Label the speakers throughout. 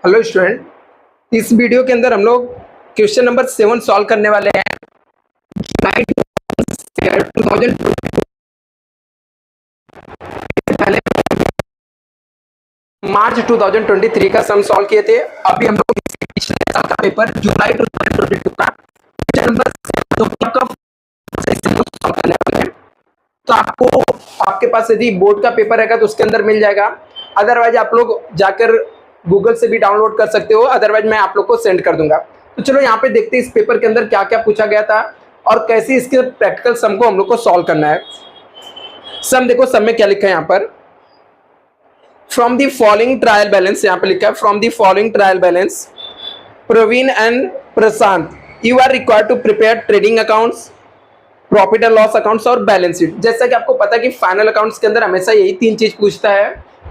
Speaker 1: Hello student, इस video के अंदर हम लोग क्वेश्चन नंबर 7 सॉल्व करने वाले हैं। जुलाई 2022 पहले मार्च 2023 का सम सॉल्व किए थे। अभी हम लोग पिछले साल का पेपर जुलाई 2022 का क्वेश्चन नंबर 7 का सॉल्व करने वाले हैं। तो आपको आपके पास यदि बोर्ड का पेपर रहेगा तो उसके अंदर मिल जाएगा, अदरवाइज आप लोग जाकर गूगल से भी डाउनलोड कर सकते हो, अदरवाइज मैं आप लोग को सेंड कर दूंगा। तो चलो यहाँ पे देखते हैं इस पेपर के अंदर क्या क्या पूछा गया था और कैसे इसके प्रैक्टिकल सम को हम लोग को सॉल्व करना है। सम देखो, सम में क्या लिखा है यहाँ पर, from the following trial balance, यहाँ पे लिखा है from the following trial balance Praveen and Prashant you are required to prepare trading accounts, profit and loss accounts और बैलेंस शीट। जैसा कि आपको पता है कि फाइनल अकाउंट्स के अंदर हमेशा यही तीन चीज पूछता है,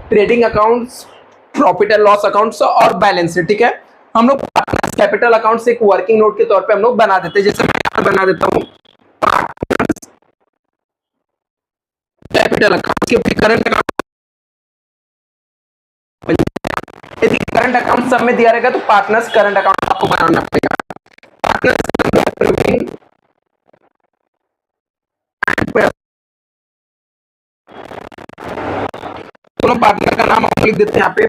Speaker 1: trading accounts, profit and loss accounts और बैलेंस शीट। ठीक है, हम लोग कैपिटल अकाउंट्स एक वर्किंग नोट के तौर पे हम लोग बना देते हैं। जैसे मैं यहाँ बना देता हूँ कैपिटल अकाउंट के करंट अकाउंट, यदि करंट अकाउंट सब में दिया रहेगा तो पार्टनर्स करंट अकाउंट आपको बनाना पड़ेगा। पार्टनर्स दोनों पार्टनर का नाम हम लिख देते हैं यहाँ पे,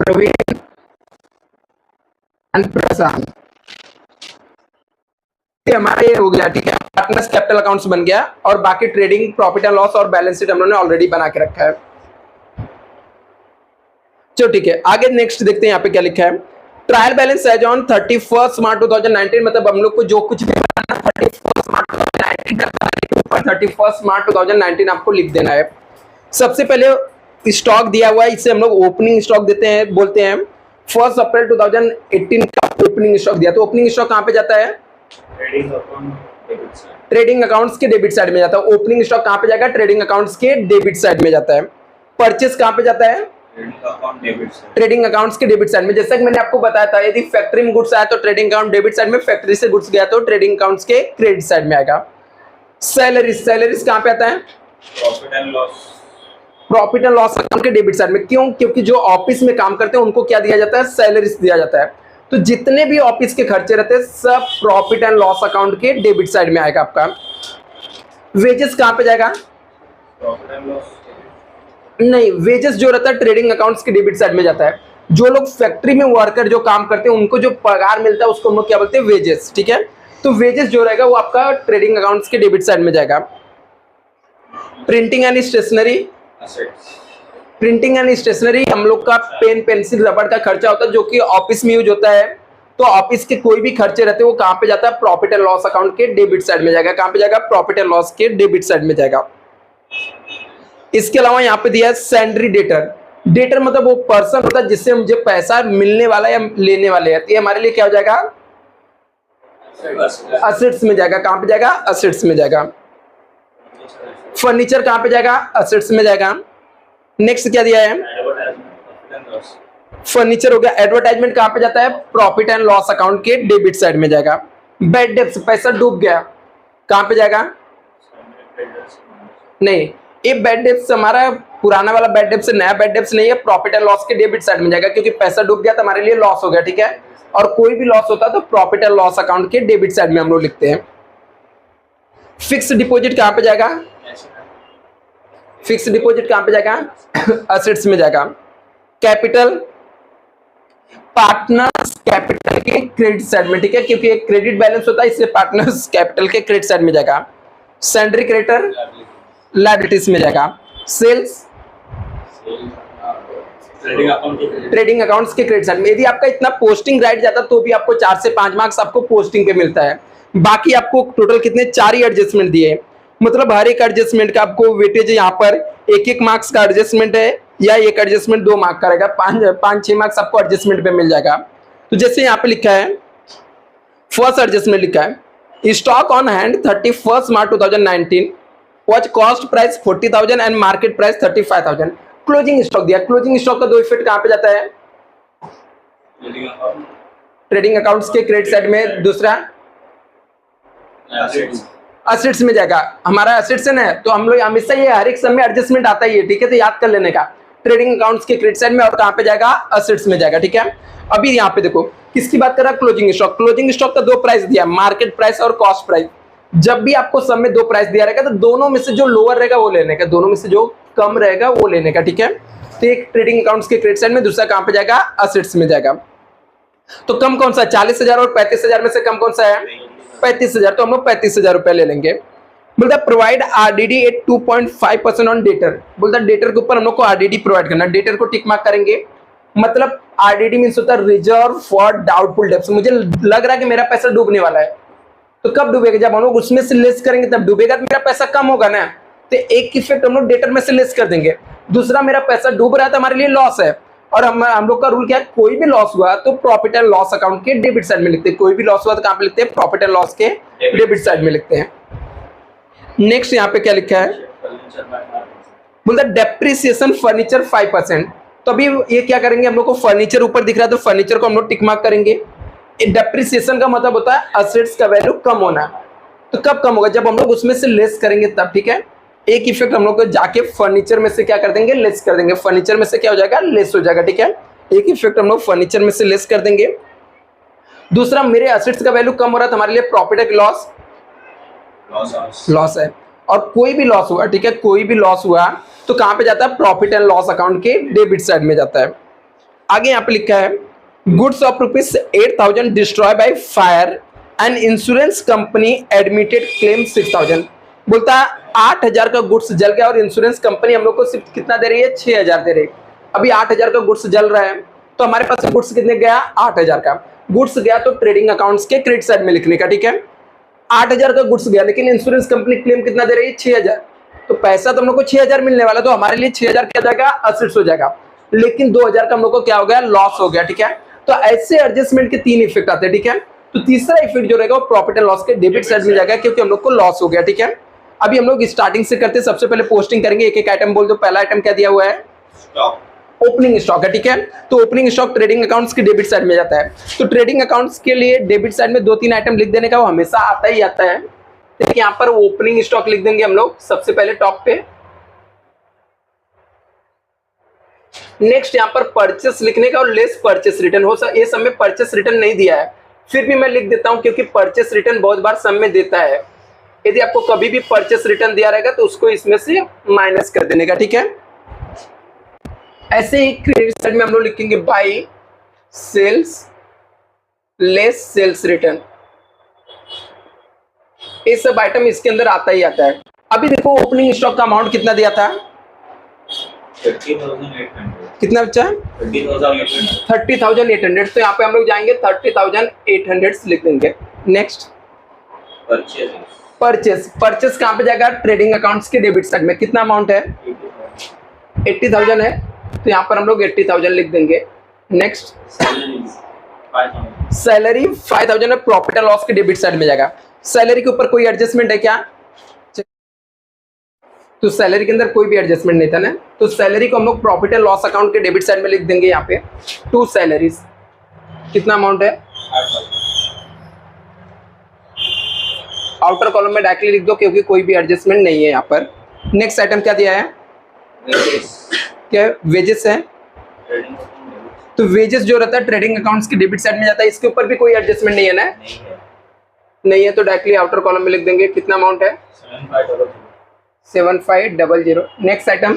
Speaker 1: प्रवीण एंड प्रशांत। ये हमारे हो गया। ठीक है, पार्टनर्स कैपिटल अकाउंट्स बन गया और बाकी ट्रेडिंग, प्रॉफिट एंड लॉस और बैलेंस शीट हम लोगों ने ऑलरेडी बना के रखा है। चलो ठीक है, आगे नेक्स्ट देखते हैं यहाँ पे क्या लिखा है। ट्रायल बैलेंस एज ऑन 31 मार्च 2019, मतलब हम लोग को जो कुछ भी 31 मार्च 2019 का 31 मार्च 2019 आपको लिख देना है। सबसे पहले स्टॉक दिया हुआ है, इसे हम लोग ओपनिंग स्टॉक देते हैं, बोलते हैं 1 अप्रैल 2018 का ओपनिंग स्टॉक दिया। तो ओपनिंग स्टॉक कहाँ पे जाता है? ट्रेडिंग अकाउंट्स के डेबिट साइड में जाता है। ओपनिंग स्टॉक कहाँ पे जाएगा? ट्रेडिंग अकाउंट्स के डेबिट साइड में जाता है। परचेस कहाँ पे जाता है? ट्रेडिंग अकाउंट्स के डेबिट साइड में। जैसा कि मैंने आपको बताया था, यदि फैक्ट्री में गुड्स आया तो ट्रेडिंग अकाउंट डेबिट साइड में, फैक्ट्री से गुड्स गया तो ट्रेडिंग अकाउंट्स के क्रेडिट साइड में आएगा। सैलरीज, सैलरीज कहाँ पे आता है? प्रॉफिट एंड लॉस अकाउंट के डेबिट साइड में। क्यों? क्योंकि जो ऑफिस में काम करते हैं उनको क्या दिया जाता है? सैलरीज दिया जाता है। तो जितने भी ऑफिस के खर्चे रहते हैं सब प्रॉफिट एंड लॉस अकाउंट के डेबिट साइड में आएगा आपका। वेजेस कहाँ पे जाएगा? नहीं, वेजेस जो रहता है ट्रेडिंग अकाउंट्स के डेबिट साइड में जाता है। जो लोग फैक्ट्री में वर्कर जो काम करते हैं उनको जो पगार मिलता है उसको हम लोग क्या बोलते हैं? वेजेस। ठीक है, तो वेजेस जो रहेगा वो आपका ट्रेडिंग अकाउंट्स के डेबिट साइड में जाएगा। Printing and stationery, printing and stationery हम लोग का पेन, पेंसिल, रबड़ का खर्चा होता है जो कि ऑफिस में यूज होता है। तो ऑफिस के कोई भी खर्चे रहते हैं वो कहाँ पे जाता है? प्रॉफिट एंड लॉस अकाउंट के डेबिट साइड में जाएगा। कहाँ पे जाएगा? प्रॉफिट एंड लॉस के डेबिट साइड में जाएगा। इसके अलावा यहाँ पे दिया है सैंड्री डेटर। डेटर मतलब वो पर्सन होता है जिससे मुझे पैसा मिलने वाला या लेने वाले है। ये हमारे लिए क्या हो जाएगा? असेट्स में जाएगा। कहाँ पे जाएगा? असेट्स में जाएगा। फर्नीचर कहाँ पे जाएगा? असेट्स में जाएगा। नेक्स्ट क्या दिया है? फर्नीचर हो गया। एडवर्टाइजमेंट कहाँ पे जाता है? प्रॉफिट एंड लॉस अकाउंट के डेबिट साइड में जाएगा। बैड डेब्ट्स, पैसा डूब गया, कहाँ पे जाएगा? नहीं, ये बैड डेब्ट्स हमारा पुराना वाला बैड डेब्ट्स, नया बैड डेब्ट्स नहीं है, प्रॉफिट एंड लॉस के डेबिट साइड में जाएगा क्योंकि पैसा डूब गया तो हमारे लिए लॉस हो गया। ठीक है, और कोई भी लॉस होता है तो प्रॉफिट एंड लॉस अकाउंट के डेबिट साइड में हम लोग लिखते हैं। फिक्स डिपॉजिट कहाँ पे जाएगा? फिक्स डिपॉजिट कहाँ पे जाएगा? असेट्स में जाएगा। कैपिटल, पार्टनर्स कैपिटल के क्रेडिट साइड में। ठीक है, क्योंकि एक क्रेडिट बैलेंस होता है इसलिए पार्टनर्स कैपिटल के क्रेडिट साइड में जाएगा। सैंड्री क्रेडिटर लायबिलिटीज में जाएगा। सेल्स ट्रेडिंग अकाउंट्स के क्रेडिट साइड में। यदि आपका इतना पोस्टिंग राइट जाता तो भी आपको 4 से 5 मार्क्स आपको पोस्टिंग पे मिलता है। बाकी आपको टोटल कितने? 4 ही एडजस्टमेंट दिए, मतलब हर एक एडजस्टमेंट का आपको वेटेज यहाँ पर 1-1 मार्क्स का एडजस्टमेंट है या एक एडजस्टमेंट 2 मार्क का रहेगा। 5-6 मार्क्स आपको एडजस्टमेंट पे मिल जाएगा। तो जैसे यहाँ पे लिखा है, फर्स्ट एडजस्टमेंट लिखा है stock on hand 31 March 2019 watch cost price 40,000 and market price 35,000। Closing stock दिया। क्लोजिंग स्टॉक का 2 इफेक्ट कहाँ पे जाता है? ट्रेडिंग अकाउंट्स के क्रेडिट साइड में। दूसरा असेट्स में जाएगा। हमारा असेट्स है ना, तो हम लोग हमेशा ये हर एक समय एडजस्टमेंट आता ही है। ठीक है, तो याद कर लेने का। ट्रेडिंग अकाउंट्स के क्रेडिट साइड में और कहां पे जाएगा, असेट्स में जाएगा। ठीक है, अभी यहाँ पे देखो किसकी बात कर रहा है, क्लोजिंग स्टॉक। क्लोजिंग स्टॉक का दो प्राइस दिया, मार्केट प्राइस और कॉस्ट प्राइस। जब भी आपको सब में दो प्राइस दिया रहेगा तो दोनों में से जो लोअर रहेगा वो लेने का, दोनों में से जो कम रहेगा वो लेने का। ठीक है, तो एक ट्रेडिंग अकाउंट्स के क्रेडिट साइड में, दूसरा कहां पे जाएगा, असेट्स में जाएगा। तो कम कौन सा है, 40,000 और 35,000 में से कम कौन सा है, 35,000। तो हम लोग 35,000 रुपए ले लेंगे। बोलता provide RDD at 2.5% on debtor. बोलता डेटर के ऊपर हम लोग को आरडीडी प्रोवाइड करना, डेटर को टिक मार्क करेंगे। मतलब आरडीडी मींस होता है रिजर्व फॉर डाउटफुल डेब्ट्स। मुझे लग रहा है कि मेरा पैसा डूबने वाला है, तो कब डूबेगा, जब हम लोग उसमें से लेस करेंगे तब डूबेगा, तो मेरा पैसा कम होगा ना। तो एक इफेक्ट हम लोग डेटर में से लेस कर देंगे। दूसरा, मेरा पैसा डूब रहा है तो हमारे लिए लॉस है, और हम लोग का रूल क्या है, कोई भी लॉस हुआ तो प्रॉफिट एंड लॉस अकाउंट के डेबिट साइड में लिखते हैं। कोई भी लॉस हुआ तो कहां पे लिखते हैं, प्रॉफिट एंड लॉस के डेबिट साइड में लिखते हैं। नेक्स्ट यहाँ पे क्या लिखा है, बोलता डेप्रिसिएशन फर्नीचर 5%। तो अभी ये क्या करेंगे, हम लोग को फर्नीचर ऊपर दिख रहा है तो फर्नीचर को हम लोग टिक मार्क करेंगे। डेप्रिसिएशन का मतलब होता है असेट्स का वैल्यू कम होना। तो कब कम होगा, जब हम लोग उसमें से लेस करेंगे तब। ठीक है, एक इफेक्ट हम लोग को जाके फर्नीचर में से क्या कर देंगे, लेस कर देंगे। फर्नीचर में से क्या हो जाएगा, लेस हो जाएगा। ठीक है, एक इफेक्ट हम लोग फर्नीचर में से लेस कर देंगे। दूसरा, मेरे असेट्स का वैल्यू कम हो रहा है तो हमारे लिए प्रॉफिट है कि लॉस, लॉस है। और कोई भी लॉस हुआ, ठीक है, कोई भी लॉस हुआ तो कहां पे जाता है, प्रॉफिट एंड लॉस अकाउंट के डेबिट साइड में जाता है। आगे यहाँ पे लिखा है goods of ₹8,000 destroy by fire and insurance company admitted claim 6,000। बोलता है 8,000 का गुड्स जल गया और इंश्योरेंस कंपनी हम लोग को सिर्फ कितना दे रही है, 6,000 दे रही है। अभी 8,000 का गुड्स जल रहा है तो हमारे पास गुड्स कितने गया, 8,000 का गुड्स गया, तो ट्रेडिंग अकाउंट्स के क्रेडिट साइड में लिखने का। ठीक है, 8,000 का गुड्स गया लेकिन इंश्योरेंस कंपनी क्लेम कितना दे रही है, 6,000। तो पैसा तो हम लोग को 6,000 मिलने वाला, तो हमारे लिए 6,000 क्या जाएगा, असेट्स हो जाएगा। लेकिन 2,000 का हम लोग को क्या हो गया, लॉस हो गया। ठीक है, तो ऐसे एडजस्टमेंट के 3 इफेक्ट आते हैं। ठीक है, तो तीसरा इफेक्ट जो रहेगा वो प्रॉफिट एंड लॉस के डेबिट साइड में जाएगा, क्योंकि हम लोग को लॉस हो गया। ठीक है, अभी हम लोग स्टार्टिंग से करते हैं। सबसे पहले पोस्टिंग करेंगे, एक एक आइटम बोल दो। पहला आइटम क्या दिया हुआ है, स्टॉक, ओपनिंग स्टॉक है। ठीक है, तो ओपनिंग स्टॉक ट्रेडिंग अकाउंट्स के डेबिट साइड में जाता है। तो ट्रेडिंग अकाउंट्स के लिए डेबिट साइड में 2-3 आइटम लिख देने का, वो हमेशा आता ही आता है। देखिए यहाँ पर ओपनिंग स्टॉक लिख देंगे हम लोग सबसे पहले टॉप पे। नेक्स्ट यहाँ पर परचेस लिखने का और लेस परचेस रिटर्न। हो ये सब में परचेस रिटर्न नहीं दिया है, फिर भी मैं लिख देता हूं क्योंकि परचेस रिटर्न बहुत बार सब में देता है। यदि आपको कभी भी परचेस रिटर्न दिया रहेगा तो उसको इसमें से माइनस कर देने का। ठीक है, ऐसे ही क्रेडिट साइड में हम लोग लिखेंगे by sales less sales return. ये सब आइटम इसके अंदर आता ही आता है। अभी देखो ओपनिंग स्टॉक का अमाउंट कितना दिया था,
Speaker 2: 30,800।
Speaker 1: कितना बच्चा है, 30,800। तो यहाँ पे हम लोग जाएंगे 30,800 लिख देंगे। नेक्स्ट परचेस, परचेस कहाँ पे जाएगा, ट्रेडिंग अकाउंट्स के डेबिट साइड में। कितना अमाउंट है, 80,000 है, तो यहाँ पर हम लोग 80,000 लिख देंगे। नेक्स्ट सैलरी 5,000 है, प्रॉफिट एंड लॉस के डेबिट साइड में जाएगा। सैलरी के ऊपर कोई एडजस्टमेंट है क्या, तो सैलरी के अंदर कोई भी एडजस्टमेंट नहीं था ना, तो सैलरी को हम लोग प्रॉफिट एंड लॉस अकाउंट के डेबिट साइड में लिख देंगे। यहाँ पे 2 सैलरीज, कितना अमाउंट है, आउटर कॉलम में डायरेक्टली लिख दो क्योंकि कोई भी एडजस्टमेंट नहीं है यहाँ पर। नेक्स्ट आइटम क्या दिया है, क्या वेजेस है, तो वेजेस जो रहता है ट्रेडिंग अकाउंट्स के डेबिट साइड में जाता है। इसके ऊपर भी कोई एडजस्टमेंट नहीं है ना, नहीं है, तो डायरेक्टली आउटर कॉलम में लिख देंगे। कितना अमाउंट है, 7500। Next item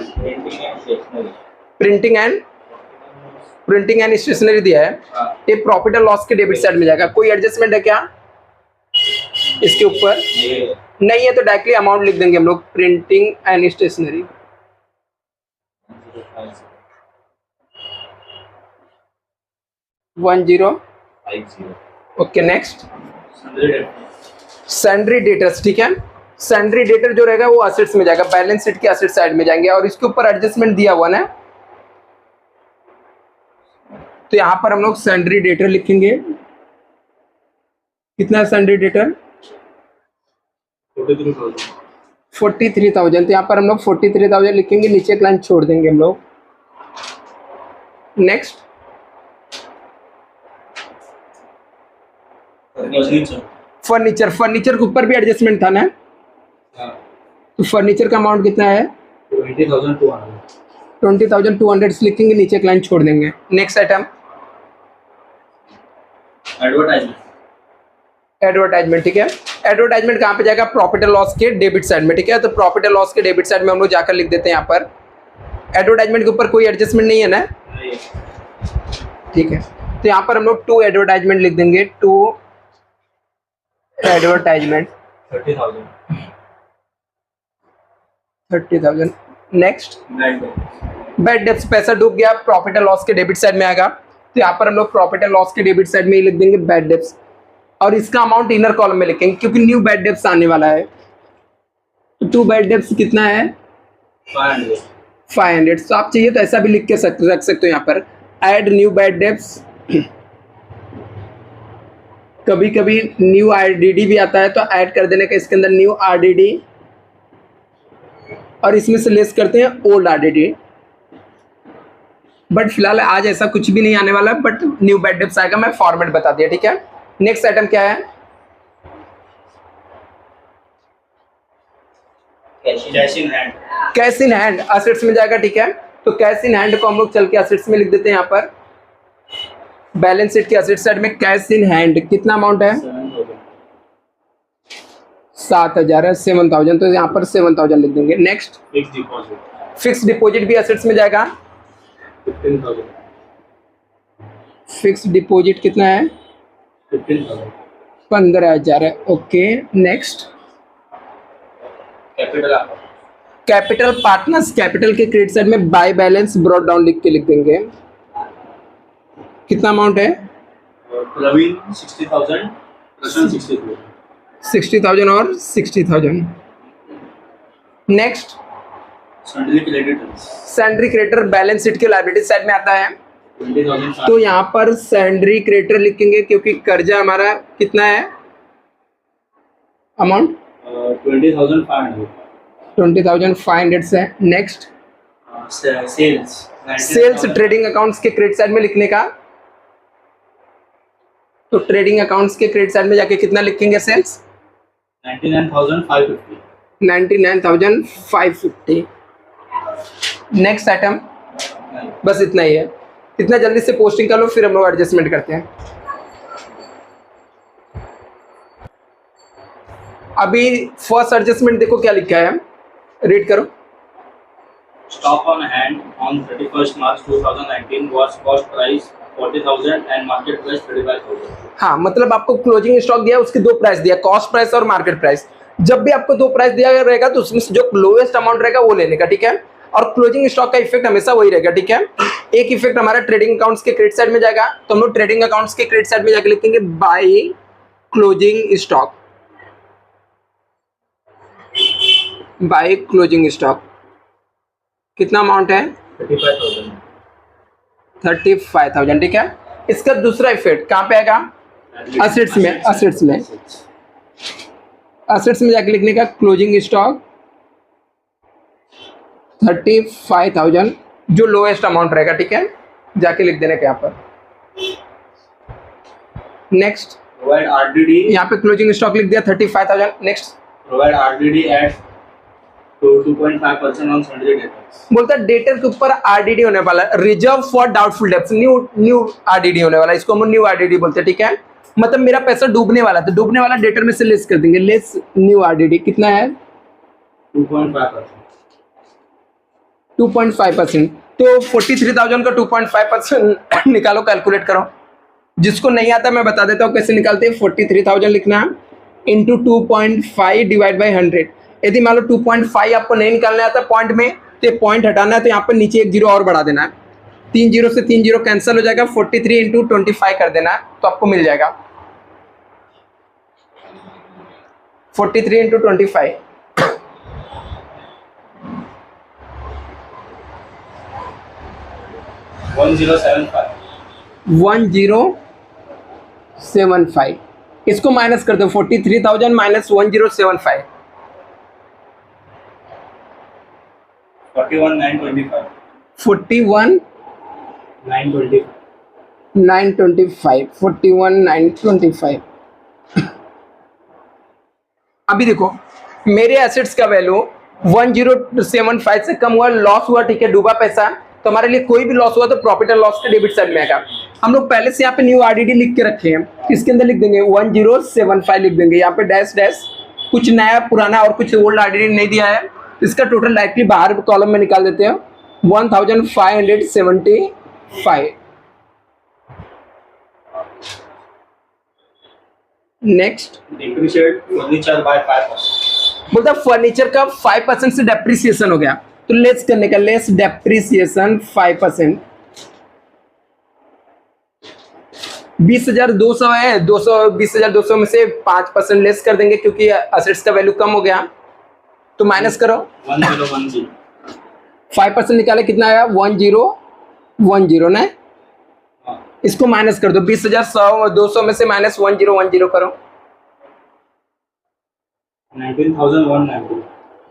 Speaker 1: printing and stationery दिया है, ये प्रॉफिट एंड लॉस के डेबिट साइड में जाएगा। कोई एडजस्टमेंट है क्या इसके ऊपर, नहीं है, तो डायरेक्टली अमाउंट लिख देंगे हम लोग, printing and stationery. 1050। Okay, next sundry debtors. ठीक है, सैंड्री डेटर जो रहेगा वो असेट्स में जाएगा, बैलेंस शीट के असेट साइड में जाएंगे, और इसके ऊपर एडजस्टमेंट दिया हुआ ना, तो यहां पर हम लोग सैंड्री डेटर लिखेंगे। कितना है सैंड्री डेटर, 43,000। तो यहाँ पर हम लोग 43,000 लिखेंगे, नीचे एक लाइन छोड़ देंगे हम लोग। नेक्स्ट फर्नीचर, फर्नीचर के ऊपर भी एडजस्टमेंट था ना, तो फर्नीचर का अमाउंट कितना है, 20,200 लिखेंगे, नीचे एक लाइन छोड़ देंगे। नेक्स्ट आइटम एडवर्टाइजमेंट, ठीक है। एडवर्टाइजमेंट कहाँ पे जाएगा? प्रॉफिट एंड लॉस के डेबिट साइड में, ठीक है। तो प्रॉफिट एंड लॉस के डेबिट साइड में हम लोग जाकर लिख देते हैं यहाँ पर। एडवर्टाइजमेंट के ऊपर कोई एडजस्टमेंट नहीं है ना? ठीक है, तो यहाँ पर हम लोग 2 एडवर्टाइजमेंट लिख देंगे। 2 एडवर्टाइजमेंट 30,000। नेक्स्ट बैड डेब्ट्स, पैसा डूब गया, प्रॉफिट एंड लॉस के डेबिट साइड में आएगा। तो यहाँ पर हम लोग प्रॉफिट एंड लॉस के डेबिट साइड में ही लिख देंगे बैड डेब्ट्स, और इसका अमाउंट इनर कॉलम में लिखेंगे क्योंकि न्यू बैड डेब्ट्स आने वाला है। तो 2 बैड डेब्ट्स कितना है? 500। तो आप चाहिए तो ऐसा भी लिख के रख सकते हो यहाँ पर, ऐड न्यू बैड डेब्ट्स। कभी कभी न्यू आरडीडी भी आता है तो ऐड कर देने का इसके अंदर न्यू आरडीडी, और इसमें से लेस करते हैं ओल्ड आरडीडी। बट फिलहाल आज ऐसा कुछ भी नहीं आने वाला, बट न्यू बैड डेब्ट्स आएगा, मैं फॉर्मेट बता दिया, ठीक है। नेक्स्ट आइटम क्या है? कैश इन हैंड असेट्स में जाएगा, ठीक है। तो कैश इन हैंड को हम लोग चल के असेट्स में लिख देते हैं यहाँ पर। बैलेंस शीट के असेट साइड में कैश इन हैंड कितना अमाउंट है? 7,000 है, 7,000, तो यहाँ पर 7,000 लिख देंगे। नेक्स्ट फिक्स डिपॉजिट भी असेट्स में जाएगा।
Speaker 2: 15,000।
Speaker 1: फिक्स डिपॉजिट कितना है? 15,000 है, okay. Next capital partners, capital के क्रेडिट साइड में बाय बैलेंस ब्रॉट डाउन लिख के लिख देंगे। कितना अमाउंट है?
Speaker 2: प्रवीण 60,000, प्रशांत 60,000।
Speaker 1: 60,000 और 60,000। Next
Speaker 2: sundry creditors,
Speaker 1: sundry creditor balance sheet के लायबिलिटी साइड में आता है।
Speaker 2: 20,000।
Speaker 1: तो यहाँ पर सैंडरी क्रेडिटर लिखेंगे क्योंकि कर्जा हमारा कितना है अमाउंट?
Speaker 2: 20,500।
Speaker 1: 20,500 से। नेक्स्ट सेल्स ट्रेडिंग अकाउंट्स के क्रेडिट साइड में लिखने का। तो ट्रेडिंग अकाउंट्स के क्रेडिट साइड में जाके कितना लिखेंगे? सेल्स
Speaker 2: 99,550।
Speaker 1: 99,550। नेक्स्ट आइटम बस इतना ही है। इतना जल्दी से पोस्टिंग कर लो, फिर हम लोग एडजस्टमेंट करते हैं। अभी फर्स्ट एडजस्टमेंट देखो क्या लिखा है, रीड करो।
Speaker 2: Stock on hand on 31st March 2019 was cost price 40,000 and market price 35,000।
Speaker 1: हाँ, मतलब आपको क्लोजिंग स्टॉक दिया, उसके 2 प्राइस दिया, कॉस्ट प्राइस और मार्केट प्राइस। जब भी आपको 2 प्राइस दिया रहेगा तो उसमें से जो लोएस्ट अमाउंट रहेगा वो लेने का, ठीक है। और क्लोजिंग स्टॉक का इफेक्ट हमेशा वही रहेगा, ठीक है। एक इफेक्ट हमारा ट्रेडिंग अकाउंट्स के क्रेडिट साइड में जाएगा, तो हम लोग ट्रेडिंग अकाउंट्स के क्रेडिट साइड में जाकर लिखेंगे by closing stock, by closing stock. कितना अमाउंट है?
Speaker 2: 35,000।
Speaker 1: 35,000, ठीक है। इसका दूसरा इफेक्ट कहाँ पे आएगा? असेट्स में। असेट्स में जाके लिखने का क्लोजिंग स्टॉक 35,000, जो लोएस्ट अमाउंट रहेगा, ठीक है, जाके लिख देने का यहाँ पर। नेक्स्ट
Speaker 2: प्रोवाइड आरडीडी,
Speaker 1: यहाँ पे क्लोजिंग स्टॉक लिख दिया 35,000। Next
Speaker 2: provide RDD at 2.5% on sundry debtors.
Speaker 1: बोलता है डेटर के ऊपर आरडीडी होने वाला, reserve for doubtful debts, new RDD होने वाला, इसको हम न्यू आरडीडी बोलते हैं, ठीक है। मतलब मेरा पैसा डूबने वाला, तो डूबने वाला डेटर में से लेस कर देंगे, लेस न्यू आरडीडी। कितना है?
Speaker 2: 2.5%।
Speaker 1: 2.5%। तो 43,000 का 2.5% निकालो, कैलकुलेट करो। जिसको नहीं आता मैं बता देता हूँ कैसे निकालते हैं। 43,000 लिखना इंटू 2.5 डिवाइड बाई 100। यदि मान लो 2.5 आपको नहीं निकालना आता पॉइंट में, तो पॉइंट हटाना है, तो यहाँ पर नीचे एक जीरो और बढ़ा देना है। 3 जीरो से 3 जीरो कैंसिल हो जाएगा, 43 इंटू 25 कर देना है, तो आपको मिल जाएगा 43 इंटू 25। 1075। इसको माइनस कर दो, 43,000 माइनस 1075,
Speaker 2: 41,925।
Speaker 1: 41,925, 41,925। अभी देखो मेरे एसेट्स का वैल्यू 1075 से कम हुआ, लॉस हुआ, ठीक है, डूबा पैसा, तो हमारे लिए कोई भी लॉस हुआ तो प्रॉफिट एंड लॉस के डेबिट साइड में आएगा। हम लोग पहले से यहाँ पे न्यू आरडीडी लिख के रखे हैं, इसके अंदर लिख देंगे 1075 लिख देंगे, यहाँ पे डैश डैश, कुछ नया पुराना और कुछ ओल्ड आरडीडी नहीं दिया है, इसका टोटल डायरेक्टली बाहर कॉलम में निकाल देते हैं 1575। Next,
Speaker 2: Depreciate furniture by 5%.
Speaker 1: बोलता फर्नीचर का 5% से डेप्रिसिएशन हो गया, तो लेस करने का, लेस डेप्रिसिएशन 5%। 20,200 है, 20,200 में से 5% लेस कर देंगे क्योंकि असेट्स का वैल्यू कम हो गया, तो माइनस करो
Speaker 2: 1010.
Speaker 1: 5% निकाले, कितना आया 1010 ना, इसको माइनस कर दो, 20,200 में से माइनस 1010 करो,
Speaker 2: 19,190.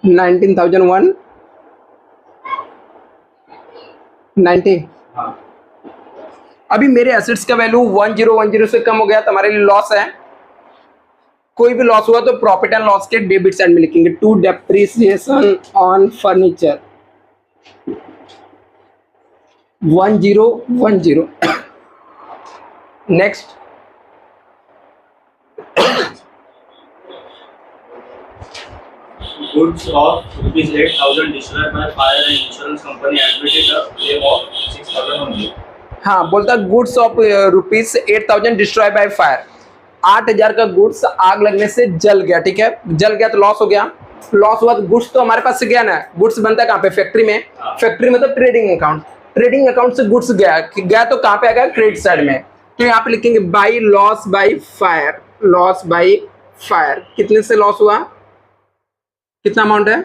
Speaker 1: 19,190।
Speaker 2: हाँ.
Speaker 1: अभी मेरे एसेट्स का वैल्यू 1010 से कम हो गया, तो हमारे लिए लॉस है, कोई भी लॉस हुआ तो प्रॉफिट एंड लॉस के डेबिट साइड में लिखेंगे, to depreciation on furniture 1010। Next,
Speaker 2: Goods of rupees 8,000 destroyed by fire and insurance company admitted a claim of 6,000 only.
Speaker 1: हाँ, बोलता goods of rupees 8,000 destroy by fire, 8,000 का goods आग लगने से जल गया, ठीक है, जल गया तो लॉस हो गया, लॉस हुआ तो गुड्स तो हमारे पास से गया ना, गुड्स बनता है कहाँ पे, फैक्ट्री में, फैक्ट्री में तो ट्रेडिंग अकाउंट, ट्रेडिंग अकाउंट से गुड्स गया तो कहाँ पे आएगा, क्रेडिट साइड में, तो यहाँ पे लिखेंगे by loss by fire, loss by fire, कितने से लॉस हुआ, कितना अमाउंट है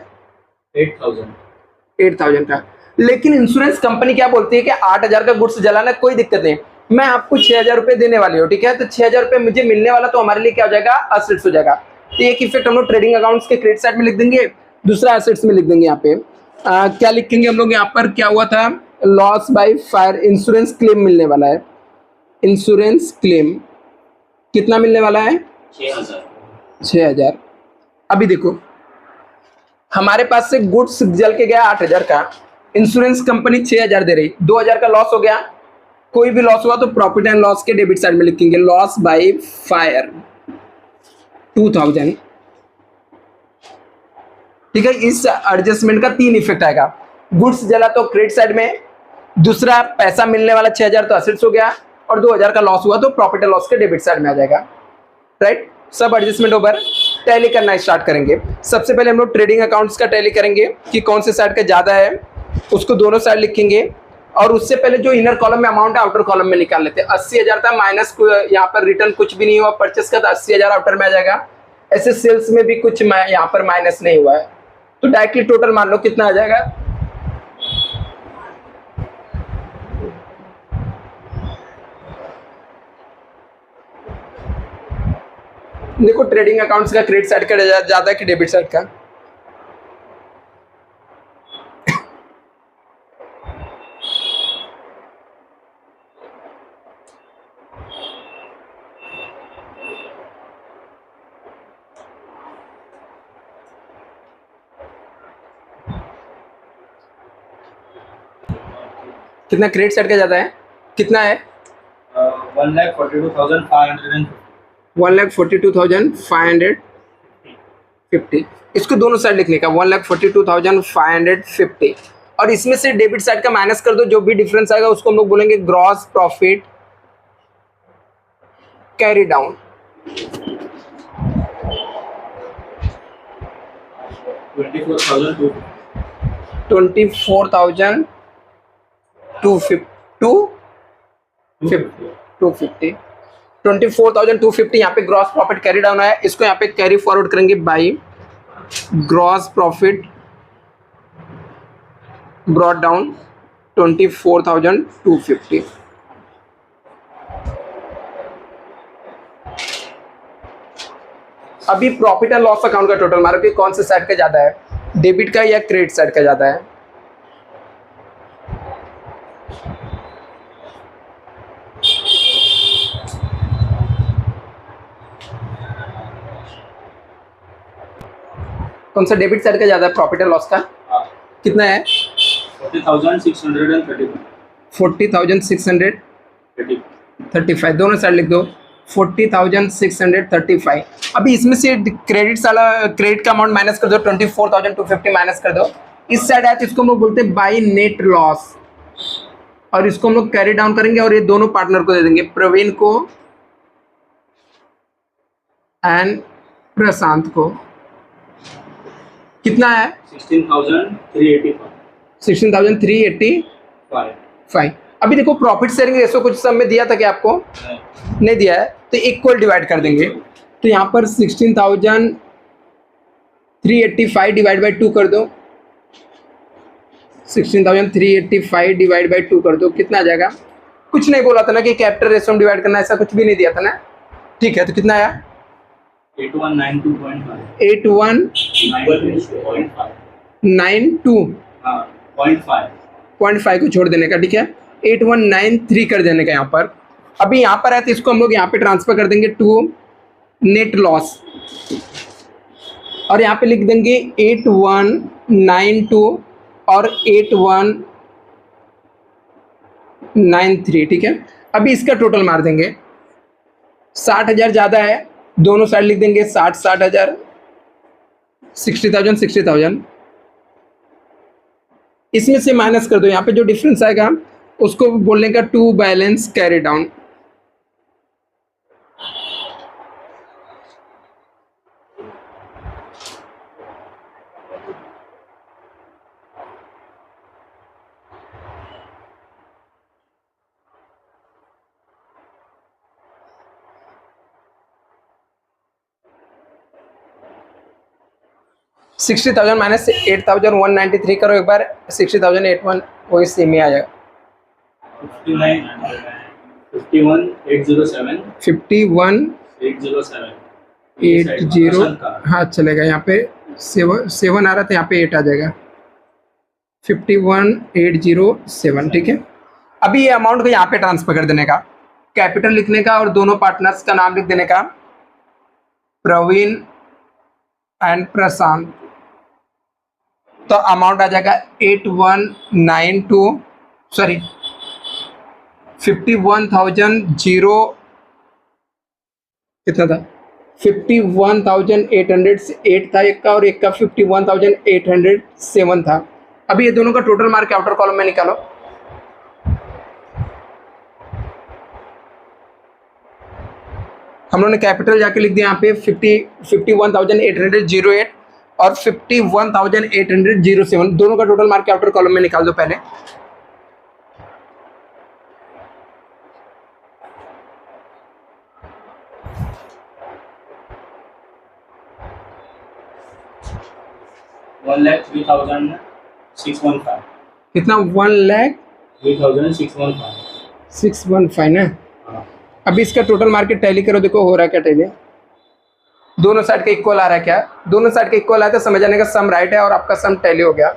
Speaker 1: 8,000 का, लेकिन इंश्योरेंस कंपनी क्या बोलती है कि 8,000 का गुड्स जलाना कोई दिक्कत नहीं, मैं आपको 6,000 रुपए देने वाली हूँ, ठीक है, तो 6,000 रुपए मुझे मिलने वाला, तो हमारे लिए क्या हो जाएगा, असेट्स हो जाएगा, तो एक इफेक्ट हम लोग ट्रेडिंग अकाउंट्स के क्रेडिट साइड में लिख देंगे, दूसरा एसेट्स में लिख देंगे। यहाँ पे क्या लिखेंगे हम लोग, यहाँ पर क्या हुआ था, loss by fire, insurance claim मिलने वाला है, इंश्योरेंस क्लेम कितना मिलने वाला है 6,000। अभी देखो हमारे पास से गुड्स जल के गया 8,000 का, इंश्योरेंस कंपनी 6,000 दे रही, 2,000 का लॉस हो गया, कोई भी लॉस हुआ तो प्रॉफिट एंड लॉस के डेबिट साइड में लिखेंगे, लॉस बाय फायर 2,000, ठीक है। इस एडजस्टमेंट का 3 इफेक्ट आएगा, गुड्स जला तो क्रेडिट साइड में, दूसरा पैसा मिलने वाला 6,000 तो असेट्स हो गया, और 2,000 का लॉस हुआ तो प्रॉफिट एंड लॉस के डेबिट साइड में आ जाएगा, राइट। सब एडजस्टमेंट ओवर, टैली करना स्टार्ट करेंगे। सबसे पहले हम लोग ट्रेडिंग अकाउंट्स का टैली करेंगे कि कौन से साइड का ज्यादा है, उसको दोनों साइड लिखेंगे, और उससे पहले जो इनर कॉलम में अमाउंट है आउटर कॉलम में निकाल लेते हैं। 80,000 था माइनस, यहाँ पर रिटर्न कुछ भी नहीं हुआ परचेस का, तो 80,000 आउटर में आ जाएगा। ऐसे सेल्स में भी कुछ यहाँ पर माइनस नहीं हुआ है, तो डायरेक्टली टोटल मान लो कितना आ जाएगा, देखो ट्रेडिंग अकाउंट्स का क्रेडिट साइड का ज्यादा है कि डेबिट साइड का, कितना क्रेडिट साइड का ज्यादा है, कितना है
Speaker 2: 1,42,550.
Speaker 1: 1,42,550, इसको दोनों साइड लिखने का 1,42,550, और इसमें से डेबिट साइड का माइनस कर दो, जो भी डिफरेंस आएगा उसको हम लोग बोलेंगे ग्रॉस प्रॉफिट कैरी डाउन।
Speaker 2: 24,250.
Speaker 1: 24,250 यहाँ पे ग्रॉस प्रॉफिट कैरी डाउन है, इसको यहाँ पे कैरी फॉरवर्ड करेंगे by gross profit brought down 24,250। अभी प्रॉफिट एंड लॉस अकाउंट का टोटल मारो कि कौन से साइड का ज्यादा है, डेबिट का या क्रेडिट साइड का ज्यादा है। कौन सा डेबिट साइड का ज़्यादा है प्रॉफिट एंड लॉस का? कितना है?
Speaker 2: 40,635.
Speaker 1: 40,635 दोनों साइड लिख दो 40,635। अभी इसमें से क्रेडिट का अमाउंट माइनस कर दो 24,250 माइनस कर दो। इस साइड है तो इसको हम लोग बोलते हैं बाई नेट लॉस और इसको हम लोग कैरी डाउन करेंगे और ये दोनों पार्टनर को दे देंगे प्रवीण को एंड प्रशांत को। कितना है? 16,385। अभी देखो प्रॉफिट शेयरिंग रेशो कुछ सब में दिया था क्या आपको? नहीं दिया है तो इक्वल डिवाइड कर देंगे। तो यहाँ पर 16,385 डिवाइड बाई 2 कर दो। 16,385 डिवाइड बाई 2 कर दो, कितना आ जाएगा? कुछ नहीं बोला था ना कि कैपिटल रेशो में डिवाइड करना, ऐसा कुछ भी नहीं दिया था ना। ठीक है तो कितना आया?
Speaker 2: 8192.5.
Speaker 1: 8192.5 को छोड़ देने का, ठीक है 8193 कर देने का यहाँ पर। अभी यहाँ पर है तो इसको हम लोग यहाँ पे ट्रांसफर कर देंगे टू नेट लॉस और यहाँ पे लिख देंगे 8192 और 8193, ठीक है। अभी इसका टोटल मार देंगे 60,000 ज़्यादा है, दोनों साइड लिख देंगे 60,000 60,000। इसमें से माइनस कर दो, यहाँ पे जो डिफरेंस आएगा उसको बोलने का to balance carry down. $60,000 minus 8,193 करो एक बार, 60,081 वही सेम ही आ जाएगा।
Speaker 2: 51,807.
Speaker 1: 51,807 हाँ चलेगा। यहाँ पे 7 आ रहा था, यहाँ पे 8 आ जाएगा 51,807, ठीक है। अभी ये अमाउंट को यहाँ पे ट्रांसफर कर देने का, कैपिटल लिखने का और दोनों पार्टनर्स का नाम लिख देने का प्रवीण एंड प्रशांत। तो अमाउंट आ जाएगा 51,000 कितना था? 51,808 था एक का और एक का 51,807 था। अभी ये दोनों का टोटल मार्क आउटर कॉलम में निकालो। हम लोगों ने कैपिटल जाके लिख दिया यहाँ पे 51,808 और 51,807, दोनों का टोटल मार्क आउटर कॉलम में निकाल दो पहले।
Speaker 2: $1,03,615.
Speaker 1: कितना?
Speaker 2: 1,03,615.
Speaker 1: 1,0615 ना। अभी इसका टोटल मार्केट टैली करो, देखो हो रहा है क्या टैली? दोनों साइड का इक्वल आ रहा है क्या? दोनों साइड का इक्वल आया तो समझ जाने का सम राइट है और आपका सम टैली हो गया।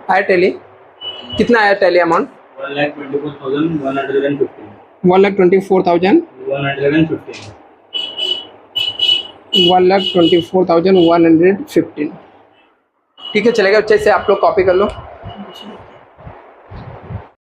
Speaker 1: आया टैली? कितना आया टैली अमाउंट?
Speaker 2: 1,24,115.
Speaker 1: 1,24,115 1,24,115, ठीक है चलेगा। अच्छे से आप लोग कॉपी कर लो।